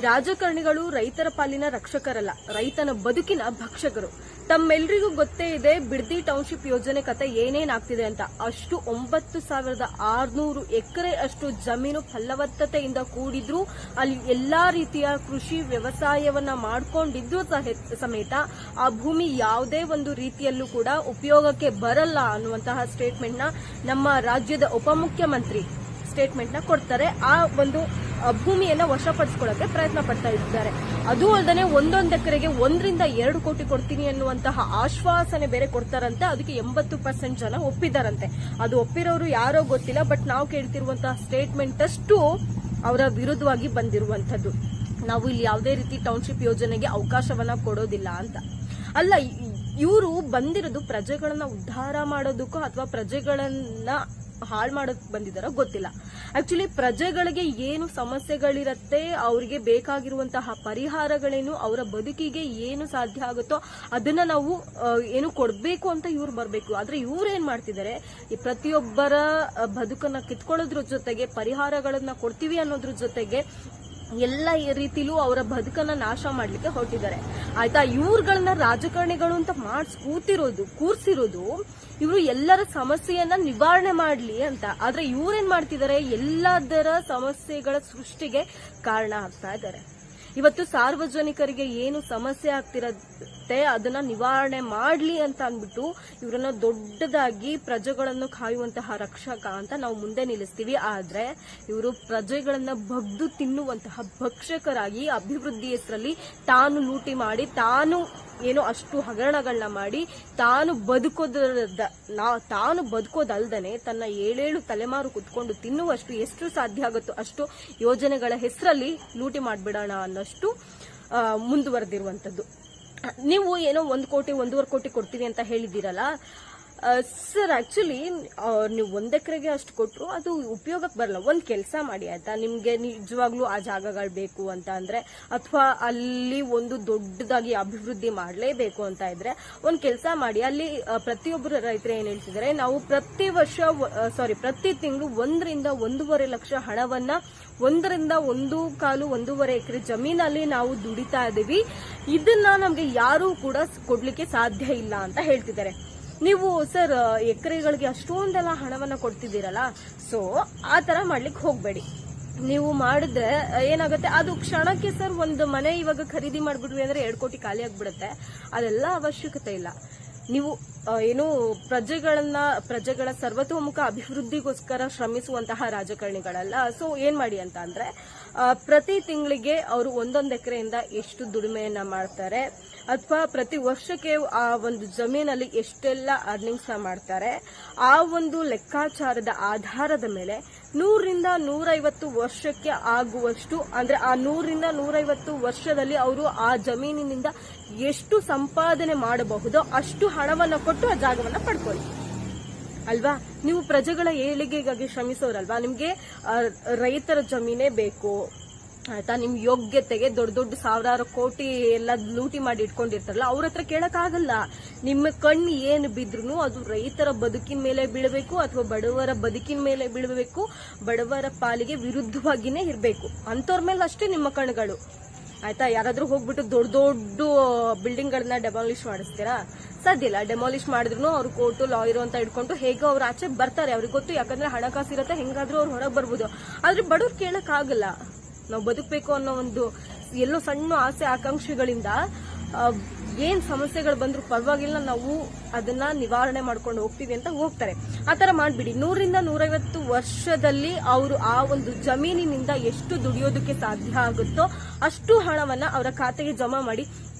ರಾಜಕಾರಣಿಗಳು ರೈತರ ಪಾಲಿನ ರಕ್ಷಕರಲ್ಲ, ರೈತನ ಬದುಕಿನ ಭಕ್ಷಕರು. ತಮ್ಮೆಲ್ಲರಿಗೂ ಗೊತ್ತೇ ಇದೆ ಬಿಡದಿ ಟೌನ್ಶಿಪ್ ಯೋಜನೆ ಕತೆ ಏನೇನಾಗ್ತಿದೆ ಅಂತ. ಅಷ್ಟು 9,600 ಎಕರೆ ಅಷ್ಟು ಜಮೀನು ಫಲವತ್ತತೆಯಿಂದ ಕೂಡಿದ್ರು, ಅಲ್ಲಿ ಎಲ್ಲಾ ರೀತಿಯ ಕೃಷಿ ವ್ಯವಸಾಯವನ್ನ ಮಾಡ್ಕೊಂಡಿದ್ರು ಸಮೇತ ಆ ಭೂಮಿ ಯಾವುದೇ ಒಂದು ರೀತಿಯಲ್ಲೂ ಕೂಡ ಉಪಯೋಗಕ್ಕೆ ಬರಲ್ಲ ಅನ್ನುವಂತಹ ಸ್ಟೇಟ್ಮೆಂಟ್ ನ ನಮ್ಮ ರಾಜ್ಯದ ಉಪಮುಖ್ಯಮಂತ್ರಿ ಸ್ಟೇಟ್ಮೆಂಟ್ ನ ಕೊಡ್ತಾರೆ. ಆ ಒಂದು ಭೂಮಿಯನ್ನ ವಶಪಡಿಸಿಕೊಳ್ಳಕ್ಕೆ ಪ್ರಯತ್ನ ಪಡ್ತಾ ಇದ್ದಾರೆ. ಅದು ಅಲ್ಲದೆ ಒಂದೊಂದು ಎಕರೆಗೆ 1 ರಿಂದ 2 ಕೋಟಿ ಕೊಡ್ತೀನಿ ಅನ್ನುವಂತಹ ಆಶ್ವಾಸನೆ ಬೇರೆ ಕೊಡ್ತಾರಂತೆ. ಅದಕ್ಕೆ 80% ಜನ ಒಪ್ಪಿದಾರಂತೆ. ಅದು ಒಪ್ಪಿರೋರು ಯಾರೋ ಗೊತ್ತಿಲ್ಲ, ಬಟ್ ನಾವು ಕೇಳ್ತಿರುವಂತಹ ಸ್ಟೇಟ್ಮೆಂಟ್ ಅಷ್ಟು ಅವರ ವಿರುದ್ಧವಾಗಿ ಬಂದಿರುವಂತದ್ದು. ನಾವು ಇಲ್ಲಿ ಯಾವುದೇ ರೀತಿ ಟೌನ್ಶಿಪ್ ಯೋಜನೆಗೆ ಅವಕಾಶವನ್ನ ಕೊಡೋದಿಲ್ಲ ಅಂತ ಅಲ್ಲ. ಇವರು ಬಂದಿರೋದು ಪ್ರಜೆಗಳನ್ನ ಉದ್ಧಾರ ಮಾಡೋದಕ್ಕೂ ಅಥವಾ ಪ್ರಜೆಗಳನ್ನ ಹಾಳು ಮಾಡೋಕ್ ಬಂದಿದಾರೋ ಗೊತ್ತಿಲ್ಲ. ಆಕ್ಚುಲಿ ಪ್ರಜೆಗಳಿಗೆ ಏನು ಸಮಸ್ಯೆಗಳಿರತ್ತೆ, ಅವರಿಗೆ ಬೇಕಾಗಿರುವಂತಹ ಪರಿಹಾರಗಳೇನು, ಅವರ ಬದುಕಿಗೆ ಏನು ಸಾಧ್ಯ ಆಗುತ್ತೋ ಅದನ್ನ ನಾವು ಏನು ಕೊಡ್ಬೇಕು ಅಂತ ಇವ್ರು ಬರ್ಬೇಕು. ಆದ್ರೆ ಇವ್ರು ಏನ್ ಮಾಡ್ತಿದ್ದಾರೆ, ಈ ಪ್ರತಿಯೊಬ್ಬರ ಬದುಕನ್ನ ಕಿತ್ಕೊಳ್ಳೋದ್ರ ಜೊತೆಗೆ ಪರಿಹಾರಗಳನ್ನ ಕೊಡ್ತೀವಿ ಅನ್ನೋದ್ರ ಜೊತೆಗೆ ಎಲ್ಲ ರೀತಿಲೂ ಅವರ ಬದುಕನ್ನ ನಾಶ ಮಾಡ್ಲಿಕ್ಕೆ ಹೊರಟಿದ್ದಾರೆ. ಆಯ್ತಾ, ಇವ್ರುಗಳನ್ನ ರಾಜಕಾರಣಿಗಳು ಅಂತ ಕೂರ್ಸಿರೋದು ಇವರು ಎಲ್ಲರ ಸಮಸ್ಯೆಯನ್ನ ನಿವಾರಣೆ ಮಾಡ್ಲಿ ಅಂತ. ಆದ್ರೆ ಇವ್ರೇನ್ ಮಾಡ್ತಿದ್ದಾರೆ, ಎಲ್ಲದರ ಸಮಸ್ಯೆಗಳ ಸೃಷ್ಟಿಗೆ ಕಾರಣ ಆಗ್ತಾ ಇದ್ದಾರೆ. ಇವತ್ತು ಸಾರ್ವಜನಿಕರಿಗೆ ಏನು ಸಮಸ್ಯೆ ಆಗ್ತಿರತ್ತೆ ಅದನ್ನ ನಿವಾರಣೆ ಮಾಡ್ಲಿ ಅಂತ ಅಂದ್ಬಿಟ್ಟು ಇವರನ್ನ ದೊಡ್ಡದಾಗಿ ಪ್ರಜೆಗಳನ್ನು ಕಾಯುವಂತಹ ರಕ್ಷಕ ಅಂತ ನಾವು ಮುಂದೆ ನಿಲ್ಲಿಸ್ತೀವಿ. ಆದ್ರೆ ಇವರು ಪ್ರಜೆಗಳನ್ನ ಬಗ್ದು ತಿನ್ನುವಂತಹ ಭಕ್ಷಕರಾಗಿ ಅಭಿವೃದ್ಧಿ ಹೆಸರಲ್ಲಿ ತಾನು ಲೂಟಿ ಮಾಡಿ, ತಾನು ಏನೋ ಅಷ್ಟು ಹಗರಣಗಳನ್ನ ಮಾಡಿ, ತಾನು ಬದುಕೋದಲ್ದನೆ ತನ್ನ 7 ತಲೆಮಾರು ಕುತ್ಕೊಂಡು ತಿನ್ನುವಷ್ಟು ಎಷ್ಟು ಸಾಧ್ಯ ಆಗುತ್ತೋ ಅಷ್ಟು ಯೋಜನೆಗಳ ಹೆಸರಲ್ಲಿ ಲೂಟಿ ಮಾಡ್ಬಿಡೋಣ ಅನ್ನೋಷ್ಟು ಮುಂದುವರೆದಿರುವಂತದ್ದು. ನೀವು ಏನೋ 1 ಕೋಟಿ 1.5 ಕೋಟಿ ಕೊಡ್ತೀವಿ ಅಂತ ಹೇಳಿದ್ದೀರಲ್ಲ ಸರ್, ಆಕ್ಚುಲಿ ನೀವು 1 ಎಕರೆಗೆ ಅಷ್ಟು ಕೊಟ್ಟರು ಅದು ಉಪಯೋಗಕ್ಕೆ ಬರಲ್ಲ. ಒಂದ್ ಕೆಲಸ ಮಾಡಿ ಆಯ್ತಾ, ನಿಮ್ಗೆ ನಿಜವಾಗ್ಲೂ ಆ ಜಾಗಗಳು ಬೇಕು ಅಂತ ಅಂದ್ರೆ ಅಥವಾ ಅಲ್ಲಿ ಒಂದು ದೊಡ್ಡದಾಗಿ ಅಭಿವೃದ್ಧಿ ಮಾಡಲೇಬೇಕು ಅಂತ ಇದ್ರೆ ಒಂದ್ ಕೆಲಸ ಮಾಡಿ. ಅಲ್ಲಿ ಪ್ರತಿಯೊಬ್ಬರು ರೈತರು ಏನ್ ಹೇಳ್ತಿದ್ದಾರೆ, ನಾವು ಪ್ರತಿ ತಿಂಗಳು 1 ರಿಂದ 1.5 ಲಕ್ಷ ಹಣವನ್ನ 1 ರಿಂದ 1.25 ಎಕರೆ ಜಮೀನಲ್ಲಿ ನಾವು ದುಡಿತಾ ಇದೀವಿ. ಇದನ್ನ ನಮ್ಗೆ ಯಾರೂ ಕೂಡ ಕೊಡ್ಲಿಕ್ಕೆ ಸಾಧ್ಯ ಇಲ್ಲ ಅಂತ ಹೇಳ್ತಿದ್ದಾರೆ. ನೀವು ಸರ್ ಎಕರೆಗಳಿಗೆ ಅಷ್ಟೊಂದೆಲ್ಲ ಹಣವನ್ನ ಕೊಡ್ತಿದ್ದೀರಲ್ಲ, ಸೊ ಆ ತರ ಮಾಡ್ಲಿಕ್ಕೆ ಹೋಗ್ಬೇಡಿ. ನೀವು ಮಾಡಿದ್ರೆ ಏನಾಗುತ್ತೆ, ಅದು ಕ್ಷಣಕ್ಕೆ ಸರ್ ಒಂದು ಮನೆ ಇವಾಗ ಖರೀದಿ ಮಾಡ್ಬಿಟ್ವಿ ಅಂದ್ರೆ 2 ಕೋಟಿ ಖಾಲಿ ಆಗ್ಬಿಡುತ್ತೆ. ಅದೆಲ್ಲ ಅವಶ್ಯಕತೆ ಇಲ್ಲ. ನೀವು ಏನು ಪ್ರಜೆಗಳ ಸರ್ವತೋಮುಖ ಅಭಿವೃದ್ಧಿಗೋಸ್ಕರ ಶ್ರಮಿಸುವಂತಹ ರಾಜಕಾರಣಿಗಳಲ್ಲ. ಸೊ ಏನ್ ಮಾಡಿ ಅಂತ ಅಂದ್ರೆ ಪ್ರತಿ ತಿಂಗಳಿಗೆ ಅವರು 1 ಎಕರೆಯಿಂದ ಎಷ್ಟು ದುಡಿಮೆಯನ್ನ ಮಾಡ್ತಾರೆ ಅಥವಾ ಪ್ರತಿ ವರ್ಷಕ್ಕೆ ಆ ಒಂದು ಜಮೀನಲ್ಲಿ ಎಷ್ಟೆಲ್ಲ ಅರ್ನಿಂಗ್ಸ್ ಮಾಡ್ತಾರೆ, ಆ ಒಂದು ಲೆಕ್ಕಾಚಾರದ ಆಧಾರದ ಮೇಲೆ 100 ರಿಂದ 150 ವರ್ಷಕ್ಕೆ ಆಗುವಷ್ಟು, ಅಂದ್ರೆ ಆ 100 ರಿಂದ 150 ವರ್ಷದಲ್ಲಿ ಅವರು ಆ ಜಮೀನಿನಿಂದ ಎಷ್ಟು ಸಂಪಾದನೆ ಮಾಡಬಹುದೋ ಅಷ್ಟು ಹಣವನ್ನ ಕೊಟ್ಟು ಆ ಜಾಗವನ್ನ ಪಡ್ಕೊಳ್ಳಿ ಅಲ್ವಾ. ನೀವು ಪ್ರಜೆಗಳ ಏಳಿಗೆಗಾಗಿ ಶ್ರಮಿಸೋರಲ್ವಾ, ನಿಮ್ಗೆ ರೈತರ ಜಮೀನೇ ಬೇಕು ಆಯ್ತಾ. ನಿಮ್ ಯೋಗ್ಯತೆಗೆ ದೊಡ್ಡ 1,000 ಕೋಟಿ ಎಲ್ಲ ಲೂಟಿ ಮಾಡಿ ಇಟ್ಕೊಂಡಿರ್ತಾರಲ್ಲ, ಅವ್ರ ಹತ್ರ ಕೇಳಕ್ಕಾಗಲ್ಲ. ನಿಮ್ಮ ಕಣ್ಣು ಏನು ಬಿದ್ರು ಅದು ರೈತರ ಬದುಕಿನ ಮೇಲೆ ಬೀಳಬೇಕು ಅಥವಾ ಬಡವರ ಬದುಕಿನ ಮೇಲೆ ಬೀಳಬೇಕು, ಬಡವರ ಪಾಲಿಗೆ ವಿರುದ್ಧವಾಗಿನೇ ಇರಬೇಕು. ಅಂತವ್ರ ಮೇಲೆ ಅಷ್ಟೇ ನಿಮ್ಮ ಕಣ್ಣುಗಳು ಆಯ್ತಾ. ಯಾರಾದ್ರೂ ಹೋಗ್ಬಿಟ್ಟು ದೊಡ್ಡ ಬಿಲ್ಡಿಂಗ್ ಗಳನ್ನ ಡೆಮಾಲಿಷ್ ಮಾಡಿಸ್ತೀರಾ? ಸಾಧ್ಯ ಇಲ್ಲ. ಡೆಮಾಲಿಷ್ ಮಾಡಿದ್ರು ಅವ್ರು ಕೋರ್ಟು ಲಾಯರು ಅಂತ ಇಟ್ಕೊಂಡು ಹೇಗೋ ಅವ್ರು ಆಚೆ ಬರ್ತಾರೆ, ಅವ್ರಿಗೆ ಗೊತ್ತು. ಯಾಕಂದ್ರೆ ಹಣಕಾಸು ಇರುತ್ತೆ, ಹೆಂಗಾದ್ರೂ ಅವ್ರು ಹೊರಗೆ ಬರ್ಬೋದು. ಆದ್ರೆ ಬಡವ್ರು ಕೇಳಕ್ ಆಗಲ್ಲ. ನಾವು ಬದುಕಬೇಕು ಅನ್ನೋ ಒಂದು ಎಲ್ಲೋ ಸಣ್ಣ ಆಸೆ ಆಕಾಂಕ್ಷೆಗಳಿಂದ ಏನ್ ಸಮಸ್ಯೆಗಳು ಬಂದ್ರು ಪರವಾಗಿಲ್ಲ, ನಾವು ಅದನ್ನ ನಿವಾರಣೆ ಮಾಡ್ಕೊಂಡು ಹೋಗ್ತೀವಿ ಅಂತ ಹೋಗ್ತಾರೆ. ಆತರ ಮಾಡ್ಬಿಡಿ. 100 ರಿಂದ 150 ವರ್ಷದಲ್ಲಿ ಅವರು ಆ ಒಂದು ಜಮೀನಿನಿಂದ ಎಷ್ಟು ದುಡಿಯೋದಕ್ಕೆ ಸಾಧ್ಯ ಆಗುತ್ತೋ ಅಷ್ಟು ಹಣವನ್ನ ಅವರ ಖಾತೆಗೆ ಜಮಾ ಮಾಡಿ,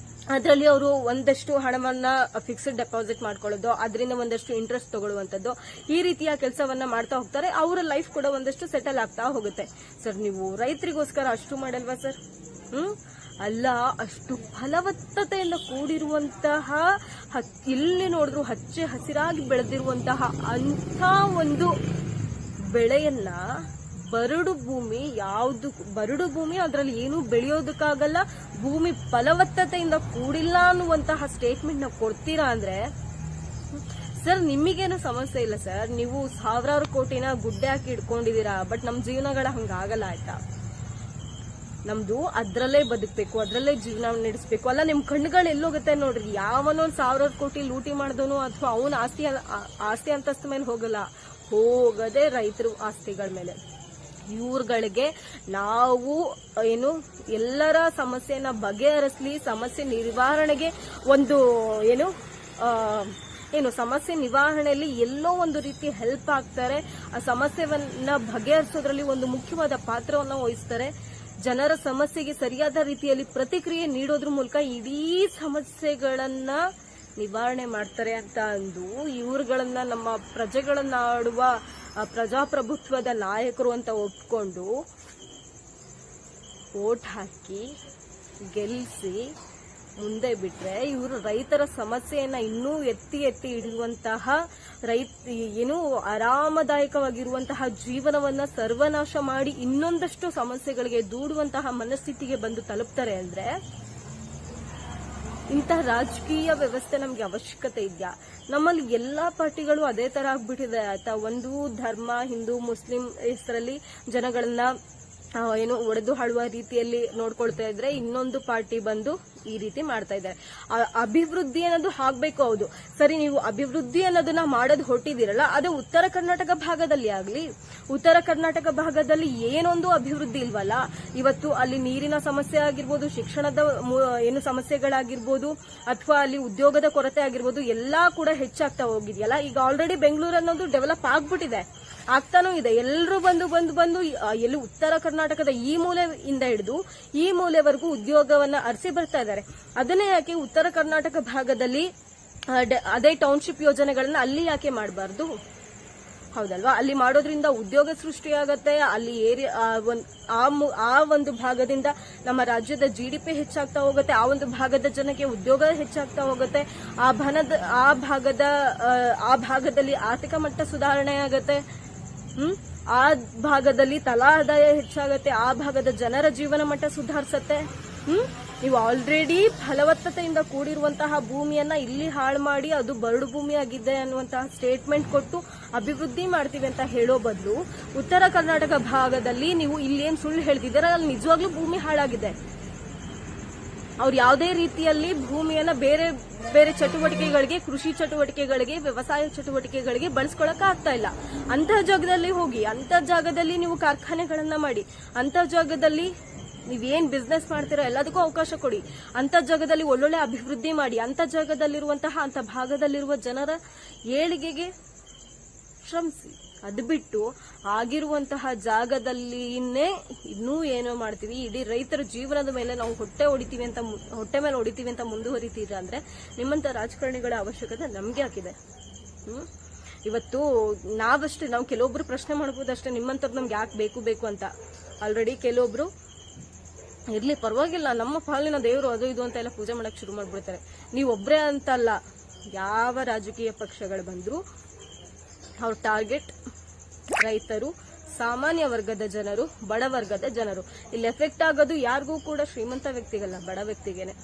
ಅದರಲ್ಲಿ ಅವರು ಒಂದಷ್ಟು ಹಣವನ್ನ ಫಿಕ್ಸ್ಡ್ ಡೆಪಾಸಿಟ್ ಮಾಡ್ಕೊಳ್ಳೋದು, ಅದರಿಂದ ಒಂದಷ್ಟು ಇಂಟ್ರೆಸ್ಟ್ ತಗೊಳ್ಳುವಂತದ್ದು, ಈ ರೀತಿಯ ಕೆಲಸವನ್ನ ಮಾಡ್ತಾ ಹೋಗ್ತಾರೆ. ಅವರ ಲೈಫ್ ಕೂಡ ಒಂದಷ್ಟು ಸೆಟಲ್ ಆಗ್ತಾ ಹೋಗುತ್ತೆ. ಸರ್ ನೀವು ರೈತರಿಗೋಸ್ಕರ ಅಷ್ಟು ಮಾಡಲ್ವಾ ಸರ್? ಅಲ್ಲ, ಅಷ್ಟು ಫಲವತ್ತತೆಯಿಂದ ಕೂಡಿರುವಂತಹ ಎಲ್ಲಿ ನೋಡಿದ್ರು ಹಚ್ಚೆ ಹಸಿರಾಗಿ ಬೆಳೆದಿರುವಂತಹ ಅಂಥ ಒಂದು ಬೆಳೆಯನ್ನ ಬರಡು ಭೂಮಿ ಅದರಲ್ಲಿ ಏನು ಬೆಳೆಯೋದಕ್ಕಾಗಲ್ಲ, ಭೂಮಿ ಫಲವತ್ತತೆಯಿಂದ ಕೂಡಿಲ್ಲ ಅನ್ನುವಂತಹ ಸ್ಟೇಟ್ಮೆಂಟ್ ನ ಕೊಡ್ತೀರಾ ಅಂದ್ರೆ ಸರ್ ನಿಮಗೇನು ಸಮಸ್ಯೆ ಇಲ್ಲ ಸರ್. ನೀವು 1000 ಕೋಟಿನ ಗುಡ್ಡೆ ಹಾಕಿ ಇಟ್ಕೊಂಡಿದೀರಾ, ಬಟ್ ನಮ್ ಜೀವನಗಳ ಹಂಗಾಗಲ್ಲ ಆಯ್ತಾ. ನಮ್ದು ಅದ್ರಲ್ಲೇ ಬದುಕಬೇಕು, ಅದ್ರಲ್ಲೇ ಜೀವನ ನಡೆಸಬೇಕು. ಅಲ್ಲ ನಿಮ್ ಕಣ್ಣುಗಳು ಎಲ್ಲೋಗುತ್ತೆ ನೋಡ್ರಿ. ಯಾವನೋ 1,000 ಕೋಟಿ ಲೂಟಿ ಮಾಡಿದನು ಅಥವಾ ಅವನ ಆಸ್ತಿ ಅಂತಸ್ತು ಮೇಲೆ ಹೋಗದೆ ರೈತರು ಆಸ್ತಿಗಳ ಮೇಲೆ. ಇವ್ರುಗಳಿಗೆ ನಾವು ಎಲ್ಲರ ಸಮಸ್ಯೆನ ಬಗೆಹರಿಸ್ಲಿ, ಸಮಸ್ಯೆ ನಿವಾರಣೆಗೆ ಒಂದು ಸಮಸ್ಯೆ ನಿವಾರಣೆಯಲ್ಲಿ ಎಲ್ಲೋ ಒಂದು ರೀತಿ ಹೆಲ್ಪ್ ಆಗ್ತಾರೆ. ಆ ಸಮಸ್ಯೆವನ್ನ ಬಗೆಹರಿಸೋದ್ರಲ್ಲಿ ಒಂದು ಮುಖ್ಯವಾದ ಪಾತ್ರವನ್ನ ವಹಿಸ್ತಾರೆ. ಜನರ ಸಮಸ್ಯೆಗೆ ಸರಿಯಾದ ರೀತಿಯಲ್ಲಿ ಪ್ರತಿಕ್ರಿಯೆ ನೀಡೋದ್ರ ಮೂಲಕ ಇಡೀ ಸಮಸ್ಯೆಗಳನ್ನ ನಿವಾರಣೆ ಮಾಡ್ತಾರೆ ಅಂತ ಅಂದು ಇವ್ರುಗಳನ್ನ ನಮ್ಮ ಪ್ರಜೆಗಳನ್ನ ಆಡುವ ಪ್ರಜಾಪ್ರಭುತ್ವದ ನಾಯಕರು ಅಂತ ಒಪ್ಕೊಂಡು ವೋಟ್ ಹಾಕಿ ಗೆಲ್ಲಿಸಿ ಮುಂದೆ ಬಿಟ್ರೆ ಇವರು ರೈತರ ಸಮಸ್ಯೆಯನ್ನ ಇನ್ನೂ ಎತ್ತಿ ಹಿಡಿಯುವಂತಹ ಆರಾಮದಾಯಕವಾಗಿರುವಂತಹ ಜೀವನವನ್ನ ಸರ್ವನಾಶ ಮಾಡಿ ಇನ್ನೊಂದಷ್ಟು ಸಮಸ್ಯೆಗಳಿಗೆ ದೂಡುವಂತಹ ಮನಸ್ಥಿತಿಗೆ ಬಂದು ತಲುಪ್ತಾರೆ ಅಂದ್ರೆ ಇಂತಹ ರಾಜಕೀಯ ವ್ಯವಸ್ಥೆ ನಮ್ಗೆ ಅವಶ್ಯಕತೆ ಇದೆಯಾ? ನಮ್ಮಲ್ಲಿ ಎಲ್ಲಾ ಪಾರ್ಟಿಗಳು ಅದೇ ತರ ಆಗ್ಬಿಟ್ಟಿದೆ ಆಯ್ತಾ. ಒಂದು ಧರ್ಮ, ಹಿಂದೂ ಮುಸ್ಲಿಂ ಹೆಸರಲ್ಲಿ ಜನಗಳನ್ನ ಒಡೆದು ಹಾಳುವ ರೀತಿಯಲ್ಲಿ ನೋಡ್ಕೊಳ್ತಾ ಇದ್ರೆ ಇನ್ನೊಂದು ಪಾರ್ಟಿ ಬಂದು ಈ ರೀತಿ ಮಾಡ್ತಾ ಇದ್ದಾರೆ. ಅಭಿವೃದ್ಧಿ ಅನ್ನೋದು ಆಗ್ಬೇಕು, ಹೌದು ಸರಿ. ನೀವು ಅಭಿವೃದ್ಧಿ ಅನ್ನೋದನ್ನ ಮಾಡೋದು ಹೊಟ್ಟಿದಿರಲ್ಲ, ಅದು ಉತ್ತರ ಕರ್ನಾಟಕ ಭಾಗದಲ್ಲಿ ಆಗ್ಲಿ. ಉತ್ತರ ಕರ್ನಾಟಕ ಭಾಗದಲ್ಲಿ ಏನೊಂದು ಅಭಿವೃದ್ಧಿ ಇಲ್ವಲ್ಲ. ಇವತ್ತು ಅಲ್ಲಿ ನೀರಿನ ಸಮಸ್ಯೆ ಆಗಿರ್ಬೋದು, ಶಿಕ್ಷಣದ ಸಮಸ್ಯೆಗಳಾಗಿರ್ಬೋದು, ಅಥವಾ ಅಲ್ಲಿ ಉದ್ಯೋಗದ ಕೊರತೆ ಆಗಿರ್ಬೋದು, ಎಲ್ಲಾ ಕೂಡ ಹೆಚ್ಚಾಗ್ತಾ ಹೋಗಿದೆಯಲ್ಲ. ಈಗ ಆಲ್ರೆಡಿ ಬೆಂಗಳೂರು ಅನ್ನೋದು ಡೆವಲಪ್ ಆಗ್ಬಿಟ್ಟಿದೆ, ಆಗ್ತಾನೂ ಇದೆ. ಎಲ್ಲರೂ ಬಂದು ಎಲ್ಲಿ ಉತ್ತರ ಕರ್ನಾಟಕದ ಈ ಮೂಲೆಯಿಂದ ಹಿಡಿದು ಈ ಮೂಲೆವರೆಗೂ ಉದ್ಯೋಗವನ್ನ ಅರಸಿ ಬರ್ತಾ ಇದ್ದಾರೆ. ಅದನ್ನೇ ಯಾಕೆ ಉತ್ತರ ಕರ್ನಾಟಕ ಭಾಗದಲ್ಲಿ ಅದೇ ಟೌನ್ಶಿಪ್ ಯೋಜನೆಗಳನ್ನ ಅಲ್ಲಿ ಯಾಕೆ ಮಾಡಬಾರ್ದು? ಹೌದಲ್ವಾ? ಅಲ್ಲಿ ಮಾಡೋದ್ರಿಂದ ಉದ್ಯೋಗ ಸೃಷ್ಟಿಯಾಗತ್ತೆ. ಅಲ್ಲಿ ಆ ಒಂದು ಭಾಗದಿಂದ ನಮ್ಮ ರಾಜ್ಯದ GDP ಹೆಚ್ಚಾಗ್ತಾ ಹೋಗುತ್ತೆ. ಆ ಒಂದು ಭಾಗದ ಜನಕ್ಕೆ ಉದ್ಯೋಗ ಹೆಚ್ಚಾಗ್ತಾ ಹೋಗುತ್ತೆ. ಆ ಭಾಗದಲ್ಲಿ ಆರ್ಥಿಕ ಮಟ್ಟ ಸುಧಾರಣೆ ಆಗತ್ತೆ. ಆ ಭಾಗದಲ್ಲಿ ತಲಾ ಆದಾಯ ಹೆಚ್ಚಾಗತ್ತೆ. ಆ ಭಾಗದ ಜನರ ಜೀವನ ಮಟ್ಟ ಸುಧಾರಿಸತ್ತೆ. ನೀವು ಆಲ್ರೆಡಿ ಫಲವತ್ತತೆಯಿಂದ ಕೂಡಿರುವಂತಹ ಭೂಮಿಯನ್ನ ಇಲ್ಲಿ ಹಾಳು ಮಾಡಿ ಅದು ಬರಡು ಭೂಮಿ ಆಗಿದೆ ಅನ್ನುವಂತಹ ಸ್ಟೇಟ್ಮೆಂಟ್ ಕೊಟ್ಟು ಅಭಿವೃದ್ಧಿ ಮಾಡ್ತೀವಿ ಅಂತ ಹೇಳೋ ಬದಲು ಉತ್ತರ ಕರ್ನಾಟಕ ಭಾಗದಲ್ಲಿ ನೀವು ಇಲ್ಲೇನ್ ಸುಳ್ಳು ಹೇಳ್ತಿದ್ದೀರ, ಅಲ್ಲಿ ನಿಜವಾಗ್ಲೂ ಭೂಮಿ ಹಾಳಾಗಿದೆ. ಅವ್ರು ಯಾವುದೇ ರೀತಿಯಲ್ಲಿ ಭೂಮಿಯನ್ನ ಬೇರೆ ಬೇರೆ ಚಟುವಟಿಕೆಗಳಿಗೆ, ಕೃಷಿ ಚಟುವಟಿಕೆಗಳಿಗೆ, ವ್ಯವಸಾಯ ಚಟುವಟಿಕೆಗಳಿಗೆ ಬಳಸ್ಕೊಳಕ್ ಆಗ್ತಾ ಇಲ್ಲ. ಅಂತ ಜಾಗದಲ್ಲಿ ಹೋಗಿ, ಅಂತ ಜಾಗದಲ್ಲಿ ನೀವು ಕಾರ್ಖಾನೆಗಳನ್ನ ಮಾಡಿ, ಅಂತ ಜಾಗದಲ್ಲಿ ನೀವೇನ್ ಬಿಸ್ನೆಸ್ ಮಾಡ್ತೀರಾ ಎಲ್ಲದಕ್ಕೂ ಅವಕಾಶ ಕೊಡಿ. ಅಂತ ಜಾಗದಲ್ಲಿ ಒಳ್ಳೊಳ್ಳೆ ಅಭಿವೃದ್ಧಿ ಮಾಡಿ. ಅಂತ ಜಾಗದಲ್ಲಿರುವಂತಹ ಅಂತ ಭಾಗದಲ್ಲಿರುವ ಜನರ ಏಳಿಗೆಗೆ ಶ್ರಮಿಸಿ. ಅದು ಬಿಟ್ಟು ಆಗಿರುವಂತಹ ಜಾಗದಲ್ಲಿನೇ ಇನ್ನೂ ಏನೋ ಮಾಡ್ತೀವಿ, ಇಡೀ ರೈತರ ಜೀವನದ ಮೇಲೆ ನಾವು ಹೊಟ್ಟೆ ಮೇಲೆ ಹೊಡಿತೀವಿ ಅಂತ ಮುಂದುವರಿತೀರಾ ಅಂದ್ರೆ ನಿಮ್ಮಂತ ರಾಜಕಾರಣಿಗಳ ಅವಶ್ಯಕತೆ ನಮ್ಗೆ ಹಾಕಿದೆ. ಇವತ್ತು ನಾವು ಕೆಲವೊಬ್ರು ಪ್ರಶ್ನೆ ಮಾಡಬಹುದಷ್ಟೇ, ನಿಮ್ಮಂತವ್ರು ನಮ್ಗೆ ಯಾಕೆ ಬೇಕು ಅಂತ. ಆಲ್ರೆಡಿ ಕೆಲವೊಬ್ರು ಇರ್ಲಿ ಪರವಾಗಿಲ್ಲ, ನಮ್ಮ ಪಾಲಿನ ದೇವರು ಅದು ಇದು ಅಂತ ಎಲ್ಲ ಪೂಜೆ ಮಾಡಕ್ ಶುರು ಮಾಡ್ಬಿಡ್ತಾರೆ. ನೀವೊಬ್ರೇ ಅಂತಲ್ಲ, ಯಾವ ರಾಜಕೀಯ ಪಕ್ಷಗಳು ಬಂದ್ರು ಅವ್ರ ಟಾರ್ಗೆಟ್ ರೈತರು, ಸಾಮಾನ್ಯ ವರ್ಗದ ಜನರು, ಬಡ ವರ್ಗದ ಜನರು. ಇಲ್ಲಿ ಎಫೆಕ್ಟ್ ಆಗೋದು ಯಾರಿಗೂ ಕೂಡ ಶ್ರೀಮಂತ ವ್ಯಕ್ತಿಗಲ್ಲ, ಬಡ ವ್ಯಕ್ತಿಗೇನೆ.